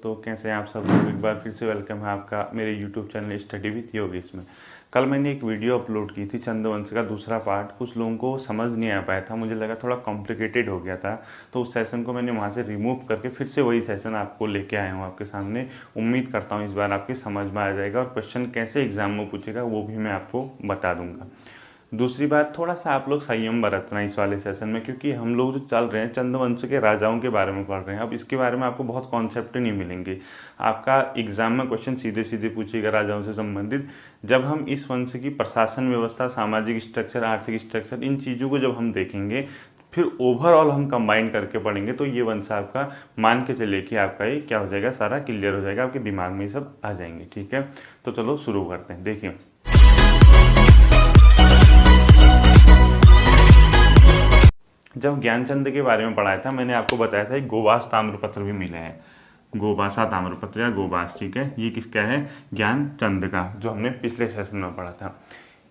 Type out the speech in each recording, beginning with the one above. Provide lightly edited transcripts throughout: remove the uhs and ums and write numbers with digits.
दोस्तों, कैसे हैं आप सब लोग। एक बार फिर से वेलकम है आपका मेरे YouTube channel study with Yogesh में। कल मैंने एक वीडियो अपलोड की थी चंद्रवंश का दूसरा पार्ट। कुछ लोगों को समझ नहीं आ पाया था, मुझे लगा थोड़ा कॉम्प्लिकेटेड हो गया था, तो उस सेशन को मैंने वहाँ से रिमूव करके फिर से वही सेशन आपको लेके आया हूँ आपके सामने। उम्मीद करता हूँ इस बार आपकी समझ में आ जाएगा और क्वेश्चन कैसे एग्जाम में पूछेगा वो भी मैं आपको बता दूंगा। दूसरी बात, थोड़ा सा आप लोग संयम बरतना इस वाले सेशन में, क्योंकि हम लोग जो चल रहे हैं चंद्रवंश के राजाओं के बारे में पढ़ रहे हैं। अब इसके बारे में आपको बहुत कॉन्सेप्ट नहीं मिलेंगे। आपका एग्जाम में क्वेश्चन सीधे सीधे पूछेगा राजाओं से संबंधित। जब हम इस वंश की प्रशासन व्यवस्था, सामाजिक स्ट्रक्चर, आर्थिक स्ट्रक्चर, इन चीज़ों को जब हम देखेंगे, फिर ओवरऑल हम कंबाइन करके पढ़ेंगे, तो ये वंश आपका मान के चलिए कि आपका ये क्या हो जाएगा, सारा क्लियर हो जाएगा, आपके दिमाग में ये सब आ जाएंगे। ठीक है, तो चलो शुरू करते हैं। देखिए, जब ज्ञानचंद के बारे में पढ़ाया था, मैंने आपको बताया था एक गोवास ताम्रपत्र भी मिला है, गोबासा ताम्रपत्र या गोबास। ठीक है, ये किसका है, ज्ञानचंद का, जो हमने पिछले सेशन में पढ़ा था।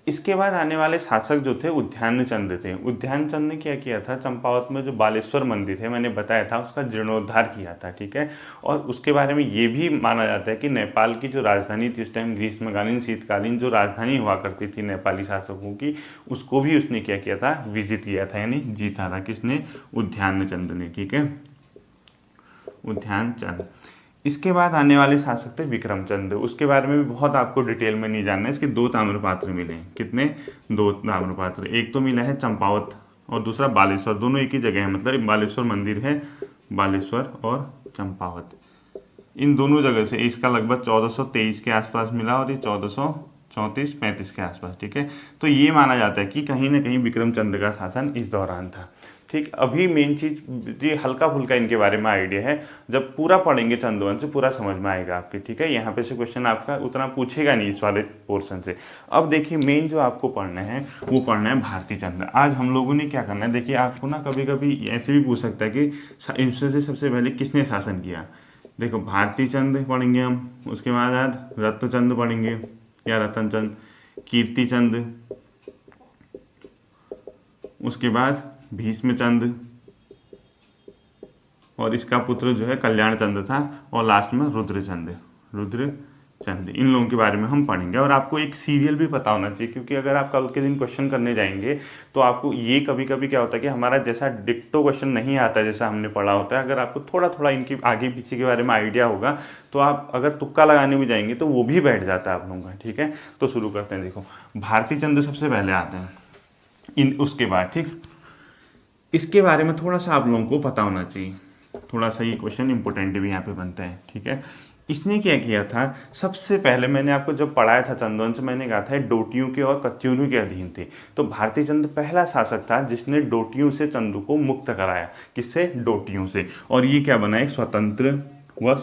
इसके बाद आने वाले शासक जो थे उद्यानचंद थे। उद्यानचंद ने क्या किया था, चंपावत में जो बालेश्वर मंदिर है मैंने बताया था, उसका जीर्णोद्धार किया था। ठीक है, और उसके बारे में ये भी माना जाता है कि नेपाल की जो राजधानी थी उस टाइम, ग्रीष्मकालीन शीतकालीन जो राजधानी हुआ करती थी नेपाली शासकों की, उसको भी उसने क्या किया था, विजिट किया था, यानी जीता था। किसने, उद्यानचंद ने। ठीक है, उद्यानचंद। इसके बाद आने वाले शासक थे विक्रमचंद। उसके बारे में भी बहुत आपको डिटेल में नहीं जानना है। इसके दो ताम्रपात्र मिले हैं। कितने, दो ताम्रपात्र। एक तो मिला है चंपावत और दूसरा बालेश्वर, दोनों एक ही जगह है, मतलब बालेश्वर मंदिर है, बालेश्वर और चंपावत, इन दोनों जगह से। इसका लगभग 1423 के आसपास मिला और ये 1434-35 के आसपास। ठीक है, तो ये माना जाता है कि कहीं ना कहीं विक्रमचंद का शासन इस दौरान था। ठीक, अभी मेन चीज़ ये हल्का फुल्का इनके बारे में आइडिया है, जब पूरा पढ़ेंगे चंद्रवंश से पूरा समझ में आएगा आपके। ठीक है, यहाँ पे से क्वेश्चन आपका उतना पूछेगा नहीं इस वाले पोर्शन से। अब देखिए, मेन जो आपको पढ़ना है वो पढ़ना है भारती चंद्र। आज हम लोगों ने क्या करना है, देखिए आपको ना कभी कभी ऐसे भी पूछ सकता है कि इनमें से सबसे पहले किसने शासन किया। देखो, भारती चंद पढ़ेंगे हम, उसके बाद रत्नचंद पढ़ेंगे या रतनचंद, कीर्तिचंद, उसके बाद भीष्मचंद, और इसका पुत्र जो है कल्याण चंद था, और लास्ट में रुद्रचंद। इन लोगों के बारे में हम पढ़ेंगे। और आपको एक सीरियल भी पता होना चाहिए, क्योंकि अगर आप कल के दिन क्वेश्चन करने जाएंगे तो आपको ये कभी कभी क्या होता है कि हमारा जैसा डिक्टो क्वेश्चन नहीं आता जैसा हमने पढ़ा होता है। अगर आपको थोड़ा थोड़ा इनकी आगे पीछे के बारे में आइडिया होगा तो आप अगर तुक्का लगाने भी जाएंगे तो वो भी बैठ जाता है आप लोगों का। ठीक है, तो शुरू करते हैं। देखो, भारती चंद सबसे पहले आते हैं, उसके बाद। ठीक, इसके बारे में थोड़ा सा आप लोगों को पता होना चाहिए, थोड़ा सा ये क्वेश्चन इंपॉर्टेंट भी यहाँ पे बनता है। ठीक है, इसने क्या किया था, सबसे पहले मैंने आपको जब पढ़ाया था चंद्रवंश, मैंने कहा था डोटियों के और कत्यूरों के अधीन थे। तो भारती चंद पहला शासक था जिसने डोटियों से चंदू को मुक्त कराया। किससे, डोटियों से। और ये क्या बना, एक स्वतंत्र व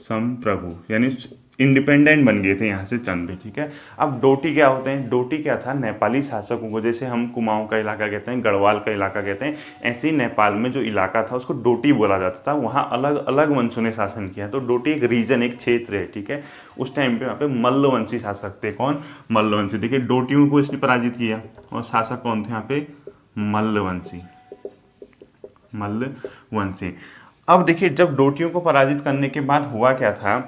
संप्रभु, यानी इंडिपेंडेंट बन गए थे यहाँ से चंद। ठीक है, अब डोटी क्या होते हैं, डोटी क्या था, नेपाली शासकों को, जैसे हम कुमाऊं का इलाका कहते हैं, गढ़वाल का इलाका कहते हैं, ऐसे ही नेपाल में जो इलाका था उसको डोटी बोला जाता था। वहाँ अलग अलग वंशों ने शासन किया, तो डोटी एक रीजन, एक क्षेत्र है। ठीक है, उस टाइम पे वहाँ पे मल्लवंशी शासक थे। कौन, मल्लवंशी। देखिए, डोटियों को इसने पराजित किया, और शासक कौन थे यहाँ पे, मल्लवंशी। अब देखिए, जब डोटियों को पराजित करने के बाद हुआ क्या था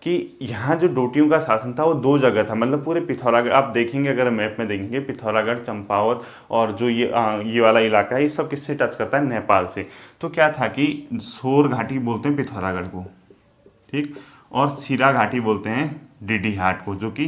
कि यहाँ जो डोटियों का शासन था वो दो जगह था, मतलब पूरे पिथौरागढ़ आप देखेंगे, अगर मैप में देखेंगे, पिथौरागढ़, चंपावत और जो ये वाला इलाका है, ये सब किससे टच करता है, नेपाल से। तो क्या था कि सोर घाटी बोलते हैं पिथौरागढ़ को, ठीक, और सिरा घाटी बोलते हैं डीडीहाट को, जो कि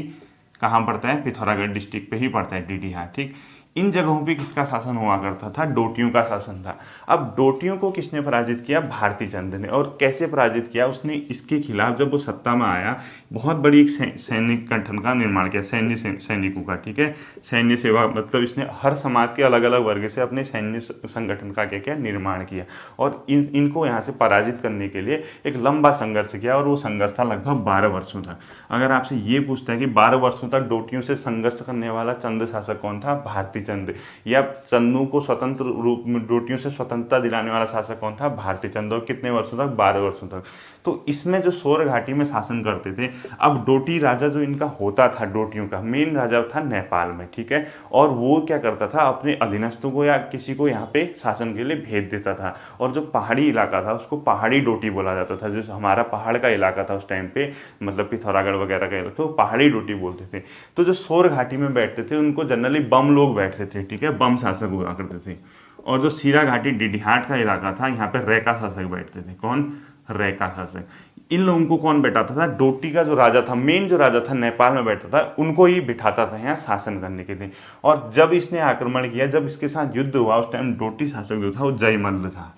कहाँ पड़ता है, पिथौरागढ़ डिस्ट्रिक्ट पे ही पड़ता है डीडीहाट। ठीक, इन जगहों पे किसका शासन हुआ करता था, डोटियों का शासन था। अब डोटियों को किसने पराजित किया, भारती चंद ने। और कैसे पराजित किया उसने, इसके खिलाफ जब वो सत्ता में आया, बहुत बड़ी एक सैनिक गठन का निर्माण किया, सैनिकों का। ठीक है, सैन्य सेवा, मतलब इसने हर समाज के अलग अलग वर्ग से अपने सैन्य संगठन का क्या निर्माण किया, और इनको यहाँ से पराजित करने के लिए एक लंबा संघर्ष किया, और वो संघर्ष था लगभग 12 वर्षों तक। अगर आपसे ये पूछता है कि 12 वर्षों तक डोटियों से संघर्ष करने वाला चंद शासक कौन था, भारती चंद, या चंदू को स्वतंत्र रूप में डोटियों से स्वतंत्रता दिलाने वाला शासक कौन था? भारती चंद। और कितने वर्षों तक? 12 वर्षों तक। तो इसमें जो सोर घाटी में शासन करते थे, अब डोटी राजा जो इनका होता था, डोटियों का मेन राजा था नेपाल में, ठीक है। और वो क्या करता था, अपने अधीनस्थों को या किसी को यहाँ पे शासन के लिए भेज देता था। और जो पहाड़ी इलाका था उसको पहाड़ी डोटी बोला जाता था। जो हमारा पहाड़ का इलाका था उस टाइम पे, मतलब पिथौरागढ़ वगैरह का इलाका, वो पहाड़ी डोटी बोलते थे। तो जो सोर घाटी में बैठते थे उनको जनरली बम लोग बैठते थे, ठीक है, बम शासक हुआ करते थे। और जो सीरा घाटी डिडिहाट का इलाका था, यहाँ पे रैका शासक बैठते थे। कौन? रैका शासक। इन लोगों को कौन बैठाता था? डोटी का जो राजा था, मेन जो राजा था नेपाल में बैठता था, उनको ही बिठाता था यहाँ शासन करने के लिए। और जब इसने आक्रमण किया, जब इसके साथ युद्ध हुआ, उस टाइम डोटी शासक जो था वो जयमल्ल था।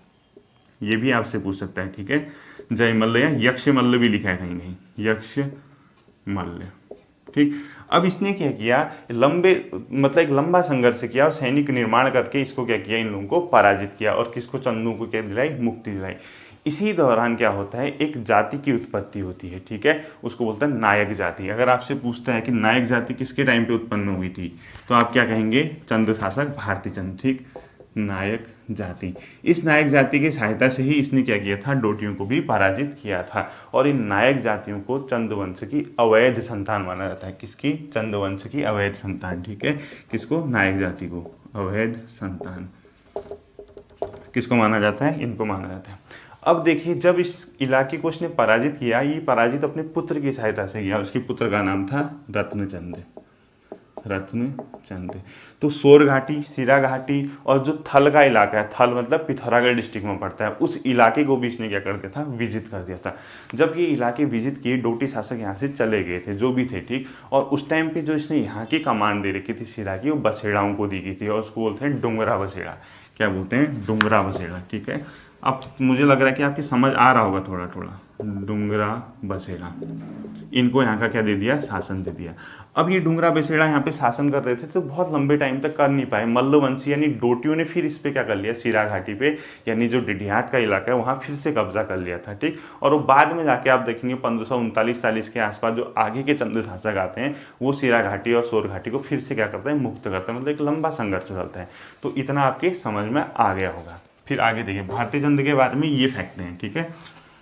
ये भी आपसे पूछ सकता है, ठीक है, जयमल्ल या यक्षमल्ल भी लिखा है कहीं कहीं, यक्षमल्ल, ठीक। अब इसने क्या किया, लंबे मतलब एक लंबा संघर्ष किया और सैनिक निर्माण करके इसको क्या किया, इन लोगों को पराजित किया। और किसको? चंदू को क्या दिलाई? मुक्ति दिलाई। इसी दौरान क्या होता है, एक जाति की उत्पत्ति होती है, ठीक है, उसको बोलते हैं नायक जाति। अगर आपसे पूछता है कि नायक जाति किसके टाइम पे उत्पन्न हुई थी, तो आप क्या कहेंगे? चंद शासक भारती चंद, ठीक। नायक जाति, इस नायक जाति की सहायता से ही इसने क्या किया था? डोटियों को भी पराजित किया था। और इन नायक जातियों को चंद वंश की अवैध संतान माना जाता है। किसकी? चंद वंश की अवैध संतान, ठीक है। किसको? नायक जाति को अवैध संतान किसको माना जाता है? इनको माना जाता है। अब देखिए, जब इस इलाके को उसने पराजित किया, ये पराजित अपने पुत्र की सहायता से किया। उसके पुत्र का नाम था रत्नचंद, रत्नचंद। तो सोर घाटी, सिरा घाटी और जो थल का इलाका है, थल मतलब पिथौरागढ़ डिस्ट्रिक्ट में पड़ता है, उस इलाके को भी इसने क्या कर दिया था? विजिट कर दिया था। जब ये इलाके विजिट किए, डोटी शासक यहाँ से चले गए थे, जो भी थे, ठीक। और उस टाइम पे जो इसने यहाँ की कमांड दे रखी थी सिरा की, वो बसेड़ाओं को दी गई थी। और उसको बोलते हैं डुंगरा बसेड़ा। क्या बोलते हैं? डुंगरा बसेड़ा, ठीक है। अब मुझे लग रहा है कि आपकी समझ आ रहा होगा थोड़ा थोड़ा। डुंगरा बसेड़ा, इनको यहाँ का क्या दे दिया? शासन दे दिया। अब ये डुंगरा बसेड़ा यहाँ पे शासन कर रहे थे, तो बहुत लंबे टाइम तक कर नहीं पाए। मल्लवंशी यानी डोटियों ने फिर इस पे क्या कर लिया? सिरा घाटी पे, यानी जो डिडिहाट का इलाका है, वहाँ फिर से कब्जा कर लिया था, ठीक। और वो बाद में जाके आप देखेंगे 1539-40 के आसपास जो आगे के चंद शासक आते हैं, वो सिरा घाटी और सोर घाटी को फिर से क्या करते हैं? मुक्त करते हैं। मतलब एक लंबा संघर्ष चलता है। तो इतना आपके समझ में आ गया होगा। फिर आगे देखिए, भारती चंद के बारे में ये फैक्ट हैं, ठीक है।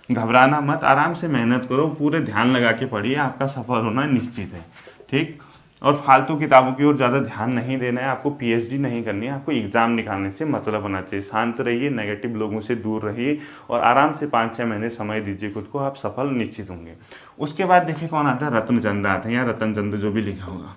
घबराना मत, आराम से मेहनत करो, पूरे ध्यान लगा के पढ़िए, आपका सफल होना निश्चित है, ठीक। और फालतू किताबों की ओर ज़्यादा ध्यान नहीं देना है। आपको पीएचडी नहीं करनी है, आपको एग्जाम निकालने से मतलब होना चाहिए। शांत रहिए, नेगेटिव लोगों से दूर रहिए और आराम से 5-6 महीने समय दीजिए खुद को, आप सफल निश्चित होंगे। उसके बाद देखिए कौन आता है? रत्नचंद आते हैं, या रतनचंद जो भी लिखा होगा।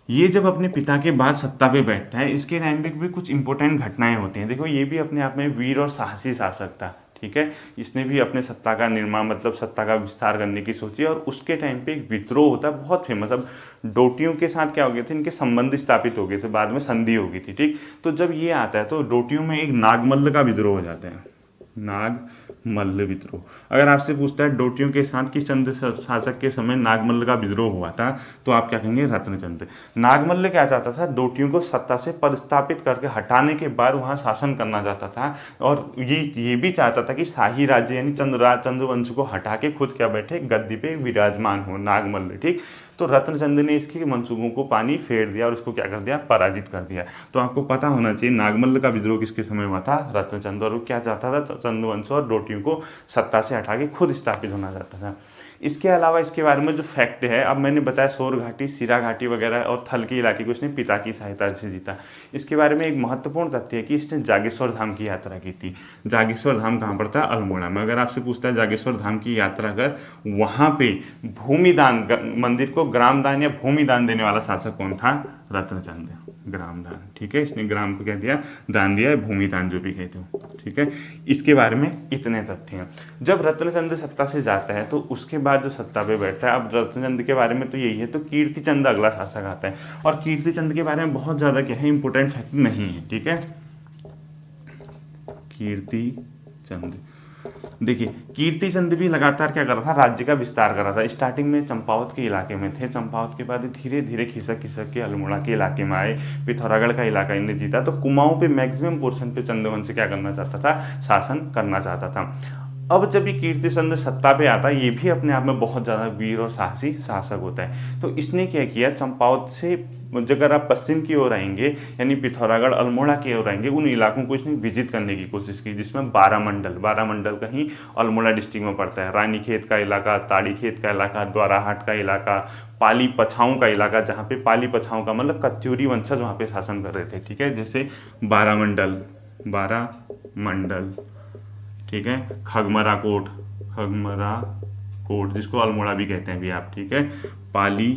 ये जब अपने पिता के बाद सत्ता पे बैठता है, इसके टाइम पे भी कुछ इंपॉर्टेंट घटनाएं होती हैं। देखो, ये भी अपने आप में वीर और साहसी शासक था, ठीक है। इसने भी अपने सत्ता का निर्माण, मतलब सत्ता का विस्तार करने की सोची। और उसके टाइम पे एक विद्रोह होता है बहुत फेमस। अब डोटियों के साथ क्या हो गए थे? इनके संबंध स्थापित हो गए थे, बाद में संधि हो गई थी, ठीक। तो जब ये आता है तो डोटियों में एक नागमल्ल का विद्रोह हो जाता है, नागमल्ल विद्रोह। अगर आपसे पूछता है डोटियों के साथ किस चंद शासक के समय नागमल्ल का विद्रोह हुआ था, तो आप क्या कहेंगे? रत्नचंद। नागमल्ल क्या चाहता था? डोटियों को सत्ता से पदस्थापित करके हटाने के बाद वहाँ शासन करना चाहता था। और ये भी चाहता था कि शाही राज्य यानी चंद्रवंश को हटा के खुद क्या बैठे? गद्दी पे विराजमान हो नागमल्ल, ठीक। तो रत्नचंद ने इसके मंसूबों को पानी फेर दिया और उसको क्या कर दिया? पराजित कर दिया। तो आपको पता होना चाहिए नागमल्ल का विद्रोह किसके समय हुआ था? रत्नचंद। और वो क्या चाहता था? चंद्रवंश और डोटियों को सत्ता से हटा के खुद स्थापित होना चाहता था। इसके अलावा इसके बारे में जो फैक्ट है, अब मैंने बताया सोर घाटी, सिरा घाटी वगैरह और थल के इलाके को इसने पिता की सहायता से जीता। इसके बारे में एक महत्वपूर्ण तथ्य है कि इसने जागेश्वर धाम की यात्रा की थी। जागेश्वर धाम कहाँ पड़ता है? अल्मोड़ा में। अगर आपसे पूछता है जागेश्वर धाम की यात्रा कर, वहाँ पे भूमिदान, मंदिर को ग्रामदान या भूमिदान देने वाला शासक कौन था? रत्नचंद। ग्रामदान, ठीक है। इसने ग्राम को क्या दिया? दान दिया, भूमिदान जो भी कहते हो, ठीक है। इसके बारे में इतने तथ्य हैं। जब रत्नचंद सत्ता से जाता है तो उसके बाद जो सत्ता पे बैठता है, अब रत्नचंद के बारे में तो यही है, तो कीर्तिचंद अगला शासक आता है। और कीर्तिचंद के बारे में बहुत ज़्यादा क्या है? इंपॉर्टेंट फैक्ट नहीं है, ठीक है। कीर्तिचंद, देखिए कीर्तिचंद भी लगातार क्या कर रहा था? राज्य का विस्तार कर रहा था। स्टार्टिंग में चंपावत के इलाके में थे, चंपावत के बाद धीरे धीरे खिसक खिसक के अल्मोड़ा के इलाके में आए, पिथौरागढ़ का इलाका इन्हें जीता। तो कुमाऊं पे मैक्सिमम पोर्शन पे चंद्रवंश क्या करना चाहता था? शासन करना चाहता था। अब जब ये कीर्तिचंद्र सत्ता पे आता है, ये भी अपने आप में बहुत ज़्यादा वीर और साहसी शासक होता है। तो इसने क्या किया, चंपावत से अगर आप पश्चिम की ओर आएंगे यानी पिथौरागढ़ अल्मोड़ा की ओर आएंगे, उन इलाकों को इसने विजिट करने की कोशिश की, जिसमें बारामंडल कहीं अल्मोड़ा डिस्ट्रिक्ट में पड़ता है, रानीखेत का इलाका, ताड़ीखेत का इलाका, द्वाराहाट का इलाका, पाली पछाऊ का इलाका, जहाँ पे पाली पछाऊ का मतलब कत्यूरी वंशज वहाँ पे शासन कर रहे थे, ठीक है। जैसे बारामंडल, ठीक है, खगमरा कोट जिसको अल्मोड़ा भी कहते हैं भी आप, ठीक है, पाली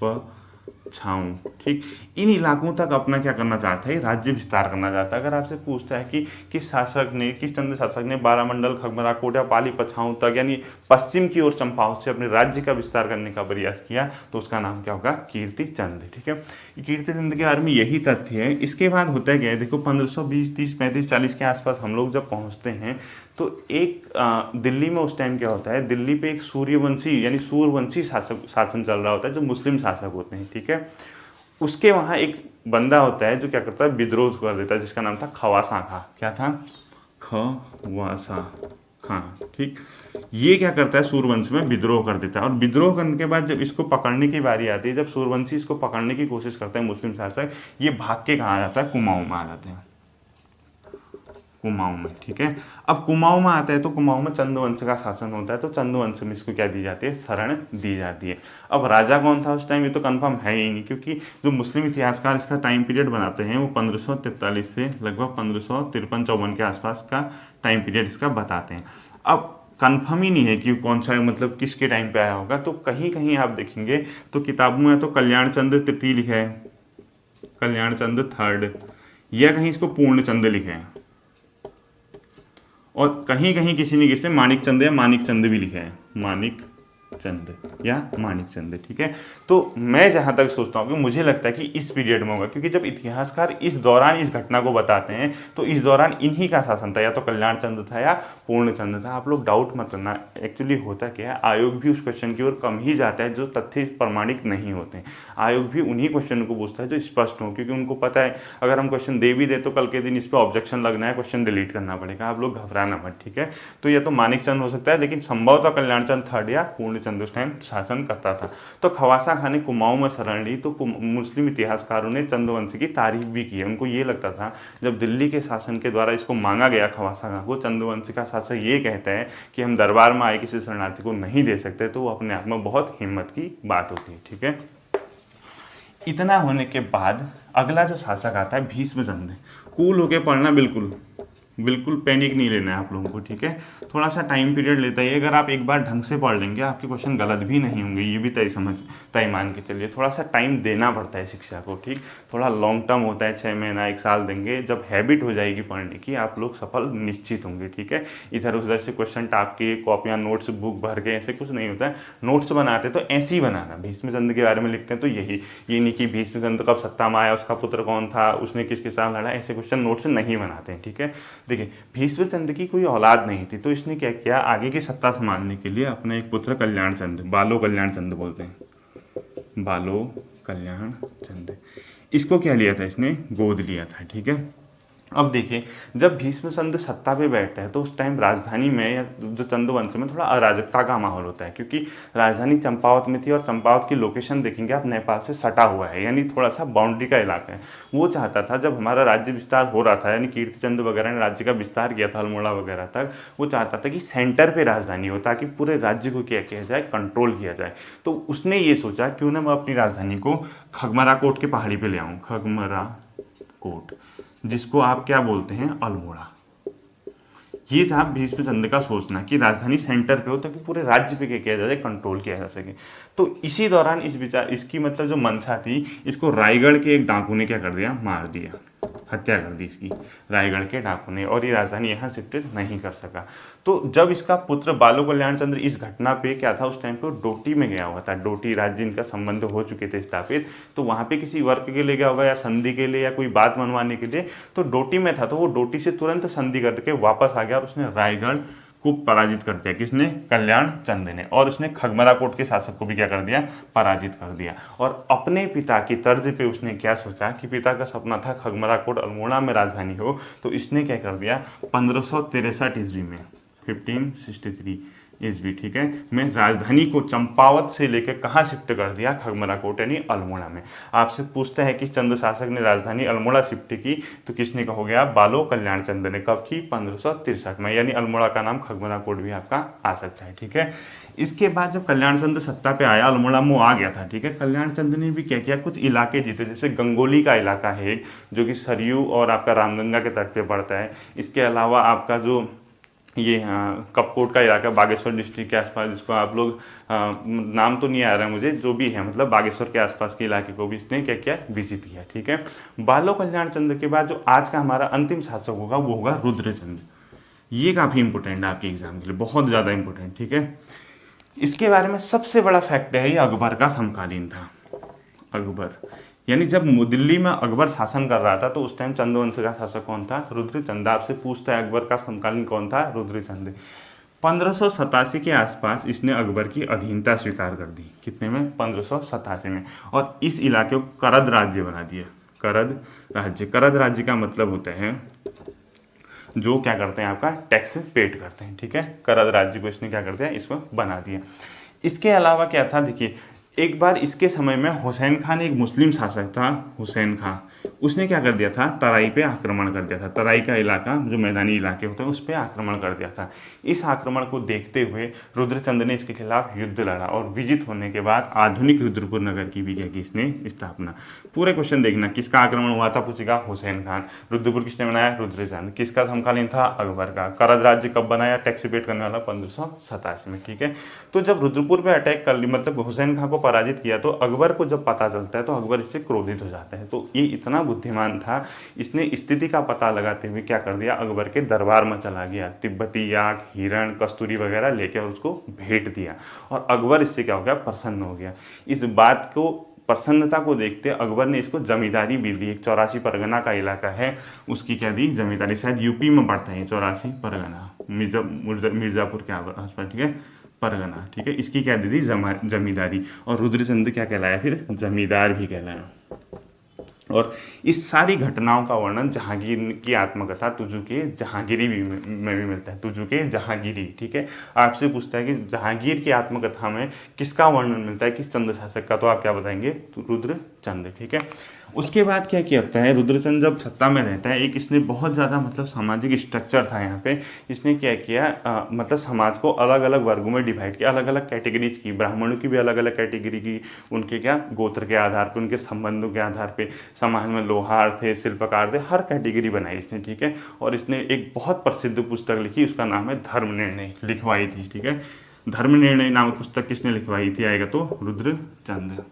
पछाऊ, ठीक, इन इलाकों तक अपना क्या करना चाहता है, राज्य विस्तार करना चाहता है। अगर आपसे पूछता है कि किस चंद्र शासक ने बारामंडल, खगमरा कोट या पाली पछाऊ तक यानी पश्चिम की ओर चंपावत से अपने राज्य का विस्तार करने का प्रयास किया, तो उसका नाम क्या होगा, कीर्तिचंद, ठीक है। कीर्तिचंद के बारे में यही तथ्य है। इसके बाद होता है क्या है, देखो 1520, 30, 35, 40 के आसपास हम लोग जब पहुंचते हैं तो एक दिल्ली में उस टाइम क्या होता है, दिल्ली पे एक सूर्यवंशी यानी सूर्यवंशी शासन चल रहा होता है, जो मुस्लिम शासक होते हैं, ठीक है। उसके वहाँ एक बंदा होता है जो क्या करता है, विद्रोह कर देता है, जिसका नाम था खवासा खां। क्या था, खवासा खां, ठीक। ये क्या करता है, सूर्यवंश में विद्रोह कर देता है, और विद्रोह करने के बाद जब इसको पकड़ने की बारी आती है, जब सूर्यवंशी इसको पकड़ने की कोशिश करते हैं मुस्लिम शासक, ये भाग के कहाँ आ जाता है, कुमाऊं में आ जाते हैं, कुमाऊं में, ठीक है। अब कुमाऊं में आता है तो कुमाऊं में चंद्रवंश का शासन होता है, तो चंद्रवंश में इसको क्या दी जाती है, शरण दी जाती है। अब राजा कौन था उस टाइम, ये तो कंफर्म है ही नहीं, क्योंकि जो मुस्लिम इतिहासकार इसका टाइम पीरियड बनाते हैं वो 1543 से लगभग 1553-54 के आसपास का टाइम पीरियड इसका बताते हैं। अब कंफर्म ही नहीं है कि कौन सा मतलब किसके टाइम पे आया होगा, तो कहीं कहीं आप देखेंगे तो किताबों में तो कल्याण चंद्र तृतीय लिखा है, कल्याण चंद्र थर्ड, या कहीं इसको पूर्ण चंद लिखे हैं, और कहीं कहीं किसी ने किसी मानिक चंद या मानिक चंद भी लिखा है, मानिक चंद या मानिक चंद, ठीक है। तो मैं जहां तक सोचता हूँ कि मुझे लगता है कि इस पीरियड में होगा, क्योंकि जब इतिहासकार इस दौरान इस घटना को बताते हैं तो इस दौरान इन्हीं का शासन था, या तो कल्याण चंद था या पूर्ण चंद था। आप लोग डाउट मत करना, एक्चुअली होता क्या है, आयोग भी उस क्वेश्चन की ओर कम ही जाता है जो तथ्य प्रमाणिक नहीं होते हैं। आयोग भी उन्हीं क्वेश्चन को पूछता है जो स्पष्ट हो, क्योंकि उनको पता है अगर हम क्वेश्चन दे भी दे तो कल के दिन इस पर ऑब्जेक्शन लगना है, क्वेश्चन डिलीट करना पड़ेगा। आप लोग घबराना मत, ठीक है। तो यह तो मानिक चंद हो सकता है, लेकिन संभवतः कल्याण चंद थर्ड या पूर्ण चंद उस टाइम शासन करता था। तो खवासा खां ने कुमाऊं में शरण ली, तो मुस्लिम इतिहासकारों ने चंद्रवंश की तारीफ भी की है। उनको ये लगता था जब दिल्ली के शासन के द्वारा इसको मांगा गया खवासा खां को, चंद्रवंश का शासक ये कहता है कि हम दरबार में आए किसी शरणार्थी को नहीं दे सकते, तो वो अपने आप में बहुत हिम्मत की बात होती है, ठीक है। इतना होने के बाद अगला जो शासक आता है भीष्मचंद्र। कूल होके पढ़ना, बिल्कुल पैनिक नहीं लेना है आप लोगों को, ठीक है। थोड़ा सा टाइम पीरियड लेता है, अगर आप एक बार ढंग से पढ़ लेंगे आपके क्वेश्चन गलत भी नहीं होंगे, ये भी तय मान के चलिए। थोड़ा सा टाइम देना पड़ता है शिक्षा को, ठीक। थोड़ा लॉन्ग टर्म होता है, 6 महीना 1 साल देंगे, जब हैबिट हो जाएगी पढ़ने की आप लोग सफल निश्चित होंगे, ठीक है। इधर उधर से क्वेश्चन टाप के कॉपियाँ नोट्स बुक भर के ऐसे कुछ नहीं होता है। नोट्स बनाते तो ऐसे ही बनाना। भीष्मचंद्र के बारे में लिखते हैं तो ये नहीं कि भीष्मचंद्र कब सत्ता में आया, उसका पुत्र कौन था, उसने किसके साथ लड़ा, ऐसे क्वेश्चन नोट्स नहीं बनाते हैं, ठीक है। देखिए भीष्मचंद्र की कोई औलाद नहीं थी, तो इसने क्या किया, आगे की सत्ता संभालने के लिए अपना एक पुत्र कल्याण चंद्र, बालो कल्याण चंद्र बोलते हैं, बालो कल्याण चंद्र, इसको क्या लिया था, इसने गोद लिया था, ठीक है। अब देखिए जब भीष्मचंद्र सत्ता पे बैठता है तो उस टाइम राजधानी में या जो चंद्रवंश में थोड़ा अराजकता का माहौल होता है, क्योंकि राजधानी चंपावत में थी और चंपावत की लोकेशन देखेंगे आप नेपाल से सटा हुआ है, यानी थोड़ा सा बाउंड्री का इलाका है। वो चाहता था जब हमारा राज्य विस्तार हो रहा था, यानी कीर्तिचंद वगैरह ने राज्य का विस्तार किया था अल्मोड़ा वगैरह तक, वो चाहता था कि सेंटर पर राजधानी हो ताकि पूरे राज्य को क्या किया जाए, कंट्रोल किया जाए। तो उसने ये सोचा क्यों ना मैं अपनी राजधानी को खगमरा कोट के पहाड़ी पर ले आऊँ, खगमरा कोट, जिसको आप क्या बोलते हैं, अल्मोड़ा। ये था भीष्मचंद्र का सोचना कि राजधानी सेंटर पे हो ताकि पूरे राज्य पे क्या किया जाए, कंट्रोल किया जा सके। तो इसी दौरान इसकी मतलब जो मंशा थी, इसको रायगढ़ के एक डाकू ने क्या कर दिया, मार दिया, हत्या कर दी इसकी रायगढ़ के डाकू ने, और ये राजधानी यहाँ शिफ्ट नहीं कर सका। तो जब इसका पुत्र बालो कल्याण चंद्र इस घटना पे क्या था, उस टाइम पे डोटी में गया हुआ था, डोटी राज्य इनका संबंध हो चुके थे स्थापित, तो वहाँ पे किसी वर्क के लिए गया होगा या संधि के लिए या कोई बात मनवाने के लिए, तो डोटी में था, तो वो डोटी से तुरंत संधि करके वापस आ गया और उसने रायगढ़ को पराजित कर दिया। किसने? कल्याण चंद ने। और उसने खगमरा कोट के शासक को भी क्या कर दिया? पराजित कर दिया। और अपने पिता की तर्ज पे उसने क्या सोचा कि पिता का सपना था खगमरा कोट अल्मोड़ा में राजधानी हो, तो इसने क्या कर दिया 1563 ईस्वी में 1563 ईस्वी, ठीक है, में राजधानी को चंपावत से लेकर कहाँ शिफ्ट कर दिया? खगमरा कोट यानी अल्मोड़ा में। आपसे पूछता है कि चंद शासक ने राजधानी अल्मोड़ा शिफ्ट की, तो किसने का हो गया? बालो कल्याण चंद ने। कब की? 1563 में। यानी अल्मोड़ा का नाम खगमरा कोट भी आपका आ सकता है, ठीक है। इसके बाद जब कल्याण चंद सत्ता पे आया, अल्मोड़ा में आ गया था, ठीक है, कल्याण चंद ने भी क्या किया? कुछ इलाके जीते, जैसे गंगोली का इलाका है एक, जो कि सरयू और आपका रामगंगा के तट पे पड़ता है। इसके अलावा आपका जो ये कपकोट का इलाका बागेश्वर डिस्ट्रिक्ट के आसपास, जिसको आप लोग नाम तो नहीं आ रहा है मुझे, जो भी है मतलब बागेश्वर के आसपास के इलाके को भी इसने क्या किया? विजिट किया, ठीक है। बालो कल्याण चंद के बाद जो आज का हमारा अंतिम शासक होगा वो होगा रुद्रचंद। ये काफ़ी इंपॉर्टेंट है आपके एग्जाम के लिए, बहुत ज़्यादा इंपॉर्टेंट, ठीक है। इसके बारे में सबसे बड़ा फैक्ट है ये अकबर का समकालीन था। अकबर यानी जब दिल्ली में अकबर शासन कर रहा था तो उस टाइम चंद्रवंश का शासक कौन था? रुद्रचंद। आपसे पूछता है अकबर का समकालीन कौन था? रुद्रचंद। 1587 के आसपास इसने अकबर की अधीनता स्वीकार कर दी। कितने में? 1587 में। और इस इलाके को करद राज्य बना दिया। करद राज्य। करद राज्य का मतलब होता है जो क्या करते हैं? आपका टैक्स पेड करते हैं, ठीक है। करद राज्य को इसने क्या कर दिया? इसको बना दिया। इसके अलावा क्या था? देखिए, एक बार इसके समय में हुसैन खान एक मुस्लिम शासक था, हुसैन खान, उसने क्या कर दिया था? तराई पे आक्रमण कर दिया था। तराई का इलाका जो मैदानी इलाके होते हैं उस पर आक्रमण कर दिया था। इस आक्रमण को देखते हुए रुद्रचंद ने इसके खिलाफ युद्ध लड़ा और विजित होने के बाद आधुनिक रुद्रपुर नगर की भी क्या की? इसने स्थापना। पूरे क्वेश्चन देखना, किसका आक्रमण हुआ था? पूछेगा हुसैन खान। रुद्रपुर किसने बनाया? रुद्रचंद। किसका समकालीन था? अकबर का। करद राज्य कब बनाया? टैक्स पेड करने वाला 1587 में, ठीक है। तो जब रुद्रपुर पे अटैक कर ली, मतलब हुसैन खान को पराजित किया, तो अकबर को जब पता चलता है तो अकबर इससे क्रोधित हो जाता है। तो ये इतना बुद्धिमान था, इसने स्थिति का पता लगाते हुए क्या कर दिया? अकबर के दरबार में चला गया, तिब्बती याक, हिरण, कस्तूरी वगैरह लेके और उसको भेंट दिया। और अकबर इससे क्या हो गया? प्रसन्न हो गया। इस बात को, प्रसन्नता को देखते अकबर ने इसको जमींदारी भी दी। एक 84 परगना का इलाका है, उसकी क्या दी? जमींदारी। शायद यूपी में पड़ता है 84 परगना, मिर्जापुर के आसपास, ठीक है, परगना, ठीक है। इसकी क्या दी थी? जमींदारी। और रुद्रचंद क्या कहलाया? फिर जमींदार भी कहलाया। और इस सारी घटनाओं का वर्णन जहांगीर की आत्मकथा तुजू के जहांगीरी में भी मिलता है। तुजू के जहांगीरी, ठीक है। आपसे पूछता है कि जहांगीर की आत्मकथा में किसका वर्णन मिलता है? किस चंद शासक का? तो आप क्या बताएंगे? तो रुद्रचंद, ठीक है। उसके बाद क्या किया होता है? रुद्रचंद जब सत्ता में रहता है, एक इसने बहुत ज़्यादा मतलब सामाजिक स्ट्रक्चर था यहाँ पे, इसने क्या किया मतलब समाज को अलग अलग वर्गों में डिवाइड किया, अलग अलग कैटेगरीज की। ब्राह्मणों की भी अलग अलग कैटेगरी की, उनके क्या गोत्र के आधार पर, उनके संबंधों के आधार पर। समाज में लोहार थे, शिल्पकार थे, हर कैटेगरी बनाई इसने, ठीक है। और इसने एक बहुत प्रसिद्ध पुस्तक लिखी, उसका नाम है धर्म निर्णय, लिखवाई थी, ठीक है। धर्म निर्णय नामक पुस्तक किसने लिखवाई थी? आएगा तो रुद्रचंद।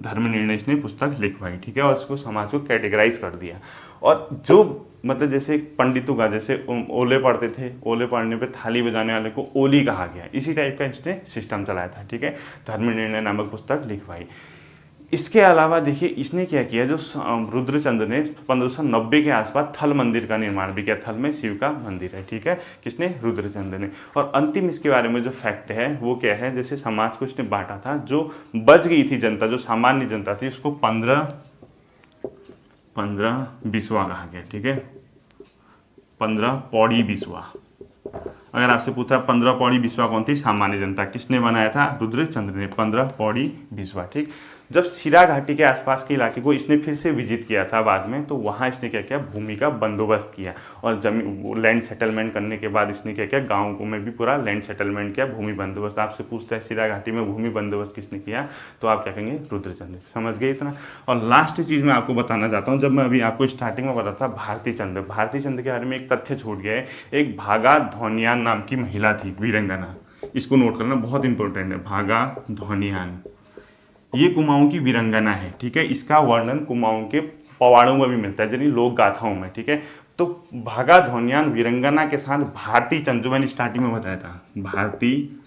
धर्म निर्णय इसने पुस्तक लिखवाई, ठीक है। और इसको समाज को कैटेगराइज कर दिया। और जो मतलब जैसे पंडितों का, जैसे ओले पढ़ते थे, ओले पढ़ने पे थाली बजाने वाले को ओली कहा गया, इसी टाइप का इसने सिस्टम चलाया था, ठीक है। धर्म निर्णय नामक पुस्तक लिखवाई। इसके अलावा देखिए इसने क्या किया, जो रुद्रचंद ने 1590 के आसपास थल मंदिर का निर्माण भी किया। थल में शिव का मंदिर है, ठीक है, किसने? रुद्रचंद ने। और अंतिम इसके बारे में जो फैक्ट है वो क्या है? जैसे समाज को इसने बांटा था, जो बच गई थी जनता, जो सामान्य जनता थी, उसको 15 बिस्वा कहा गया, ठीक है। 15 पौड़ी बिस्वा। अगर आपसे पूछा 15 पौड़ी बिस्वा कौन थी? सामान्य जनता। किसने बनाया था? रुद्रचंद ने। 15 पौड़ी बिस्वा, ठीक। जब सिरा घाटी के आसपास के इलाके को इसने फिर से विजिट किया था बाद में, तो वहाँ इसने क्या किया? भूमि का बंदोबस्त किया। और जमीन लैंड सेटलमेंट करने के बाद इसने क्या किया? गाँव में भी पूरा लैंड सेटलमेंट किया, भूमि बंदोबस्त। आपसे पूछता है सिरा घाटी में भूमि बंदोबस्त किसने किया, तो आप क्या कहेंगे? रुद्रचंद। समझ गए इतना? और लास्ट चीज़ मैं आपको बताना चाहता हूँ, जब मैं अभी आपको स्टार्टिंग में बताता था भारती चंद, भारती चंद के बारे में एक तथ्य छूट गया है। एक भागा धौनियान नाम की महिला थी, वीरंगना। इसको नोट करना, बहुत इंपॉर्टेंट है। भागा धौनियान, ये कुमाऊं की वीरंगना है, ठीक है। इसका वर्णन कुमाऊं के पवाड़ों में भी मिलता है, यानी लोक गाथाओं में, ठीक है। तो भागा धौनियान वीरंगना के साथ भारती चंद, जो मैंने स्टार्टिंग में बताया था, भारती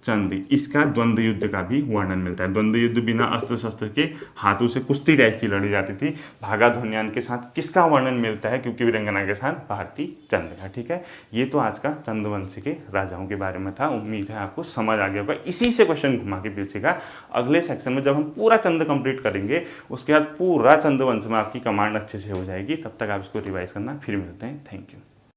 चंद, इसका द्वंद्व युद्ध का भी वर्णन मिलता है। द्वंद्व युद्ध बिना अस्त्र शस्त्र के हाथों से कुश्ती टाइप की लड़ी जाती थी। भागा ध्वन्यान के साथ किसका वर्णन मिलता है, क्योंकि वीरंगना के साथ भारती चंद का। ठीक है, ये तो आज का चंद्रवंश के राजाओं के बारे में था। उम्मीद है आपको समझ आ गया होगा। इसी से क्वेश्चन घुमा के पूछेगा अगले सेक्शन में, जब हम पूरा चंद कंप्लीट करेंगे उसके बाद पूरा चंद्रवंश में आपकी कमांड अच्छे से हो जाएगी। तब तक आप इसको रिवाइज करना। फिर मिलते हैं। Thank you.